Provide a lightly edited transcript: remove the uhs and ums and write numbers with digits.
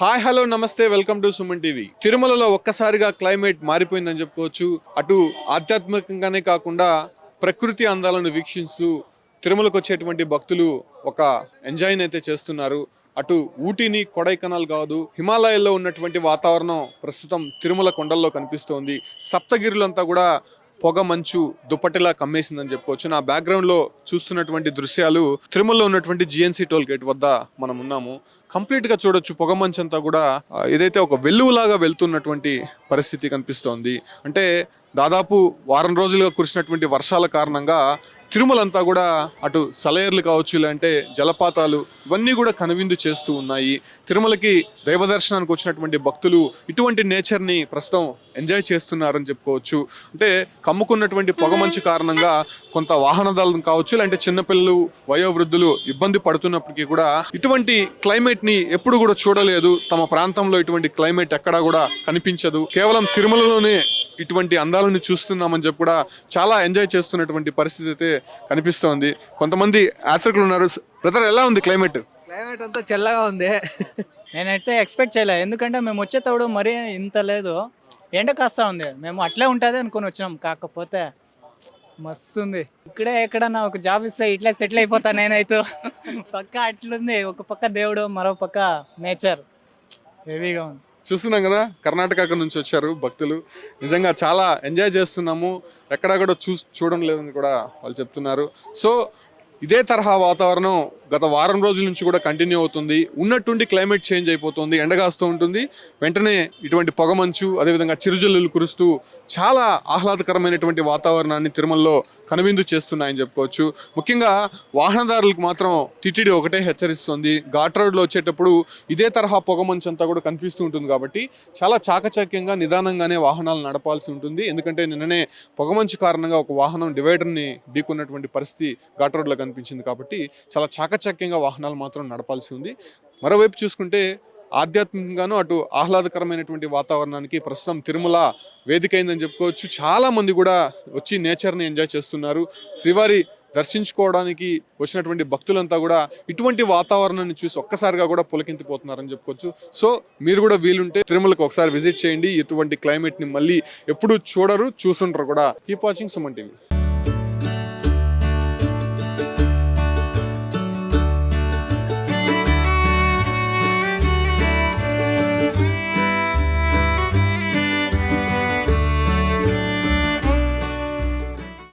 Hi hello నమస్తే welcome to Suman TV. తిరుమలలో ఒక్కసారిగా క్లైమేట్ మారిపోయిందని చెప్పుకోవచ్చు. అటు ఆధ్యాత్మికంగానే కాకుండా ప్రకృతి అందాలను వీక్షిస్తూ తిరుమలకు వచ్చేటువంటి భక్తులు ఒక ఎంజాయ్ని అయితే చేస్తున్నారు. అటు ఊటీని కొడైకెనాల్ కాదు, హిమాలయాల్లో ఉన్నటువంటి వాతావరణం ప్రస్తుతం తిరుమల కొండల్లో కనిపిస్తోంది. సప్తగిరులంతా కూడా పొగ మంచు దుప్పటిలా కమ్మేసిందని చెప్పుకోవచ్చు. నా బ్యాక్గ్రౌండ్ లో చూస్తున్నటువంటి దృశ్యాలు తిరుమలలో ఉన్నటువంటి జిఎన్సీ టోల్ గేట్ వద్ద మనం ఉన్నాము. కంప్లీట్ గా చూడొచ్చు పొగ మంచు అంతా కూడా ఏదైతే ఒక వెల్లువలాగా వెళ్తున్నటువంటి పరిస్థితి కనిపిస్తోంది. అంటే దాదాపు వారం రోజులుగా కురిసినటువంటి వర్షాల కారణంగా తిరుమలంతా కూడా అటు సలయర్లు కావచ్చు, లేదంటే జలపాతాలు ఇవన్నీ కూడా కనువిందు చేస్తూ ఉన్నాయి. తిరుమలకి దైవ దర్శనానికి వచ్చినటువంటి భక్తులు ఇటువంటి నేచర్ని ప్రస్తుతం ఎంజాయ్ చేస్తున్నారని చెప్పుకోవచ్చు. అంటే కమ్ముకున్నటువంటి పొగమంచు కారణంగా కొంత వాహనదారులు కావచ్చు, లేదంటే చిన్నపిల్లలు వయోవృద్ధులు ఇబ్బంది పడుతున్నప్పటికీ కూడా ఇటువంటి క్లైమేట్ ని ఎప్పుడు కూడా చూడలేదు. తమ ప్రాంతంలో ఇటువంటి క్లైమేట్ ఎక్కడా కూడా కనిపించదు. కేవలం తిరుమలలోనే ఇటువంటి అందాలను చూస్తున్నామని చెప్పి కూడా చాలా ఎంజాయ్ చేస్తున్నటువంటి పరిస్థితి అయితే కనిపిస్తోంది. కొంతమంది యాత్రికులు ఉన్నారు. బ్రదర్, ఎలా ఉంది క్లైమేట్? క్లైమేట్ అంతా చల్లగా ఉంది. నేనైతే ఎక్స్పెక్ట్ చేయలేదు, ఎందుకంటే మేము వచ్చేటప్పుడు మరీ ఇంత లేదు, ఎండ కాస్తా ఉంది. మేము అట్లే ఉంటుంది అనుకుని వచ్చినాం, కాకపోతే మస్తు ఉంది. ఇక్కడే ఎక్కడన్నా ఒక జాబ్ ఇస్తే ఇట్లా సెటిల్ అయిపోతా నేనైతే. పక్క అట్లుంది, ఒక పక్క దేవుడు, మరో పక్క నేచర్ హెవీగా ఉంది. చూస్తున్నాం కదా, కర్ణాటక నుంచి వచ్చారు భక్తులు. నిజంగా చాలా ఎంజాయ్ చేస్తున్నాము, ఎక్కడా కూడా చూడడం లేదని కూడా వాళ్ళు చెప్తున్నారు. సో ఇదే తరహా వాతావరణం గత వారం రోజుల నుంచి కూడా కంటిన్యూ అవుతుంది. ఉన్నట్టుండి క్లైమేట్ చేంజ్ అయిపోతుంది, ఎండగాస్తూ ఉంటుంది. వెంటనే ఇటువంటి పొగమంచు, అదేవిధంగా చిరుజల్లులు కురుస్తూ చాలా ఆహ్లాదకరమైనటువంటి వాతావరణాన్ని తిరుమలలో కనువిందు చేస్తున్నాయని చెప్పుకోవచ్చు. ముఖ్యంగా వాహనదారులకు మాత్రం టిటిడి ఒకటే హెచ్చరిస్తుంది, ఘాట్ రోడ్లో వచ్చేటప్పుడు ఇదే తరహా పొగమంచు అంతా కూడా కనిపిస్తూ ఉంటుంది కాబట్టి చాలా చాకచక్యంగా నిదానంగానే వాహనాలు నడపాల్సి ఉంటుంది. ఎందుకంటే నిన్ననే పొగమంచు కారణంగా ఒక వాహనం డివైడర్ని ఢీకున్నటువంటి పరిస్థితి ఘాట్ రోడ్లో కనిపించింది కాబట్టి చాలా చాకచక్యంగా వాహనాలు మాత్రం నడపాల్సి ఉంది. మరోవైపు చూసుకుంటే ఆధ్యాత్మికంగాను అటు ఆహ్లాదకరమైనటువంటి వాతావరణానికి ప్రస్తుతం తిరుమల వేదికైందని చెప్పుకోవచ్చు. చాలా మంది కూడా వచ్చి నేచర్ని ఎంజాయ్ చేస్తున్నారు. శ్రీవారి దర్శించుకోవడానికి వచ్చినటువంటి భక్తులంతా కూడా ఇటువంటి వాతావరణాన్ని చూసి ఒక్కసారిగా కూడా పులకింతిపోతున్నారని చెప్పుకోవచ్చు. సో మీరు కూడా వీలుంటే తిరుమలకు ఒకసారి విజిట్ చేయండి. ఇటువంటి క్లైమేట్ని మళ్ళీ ఎప్పుడు చూడరు, చూసుంటారు కూడా. Keep watching Suman TV.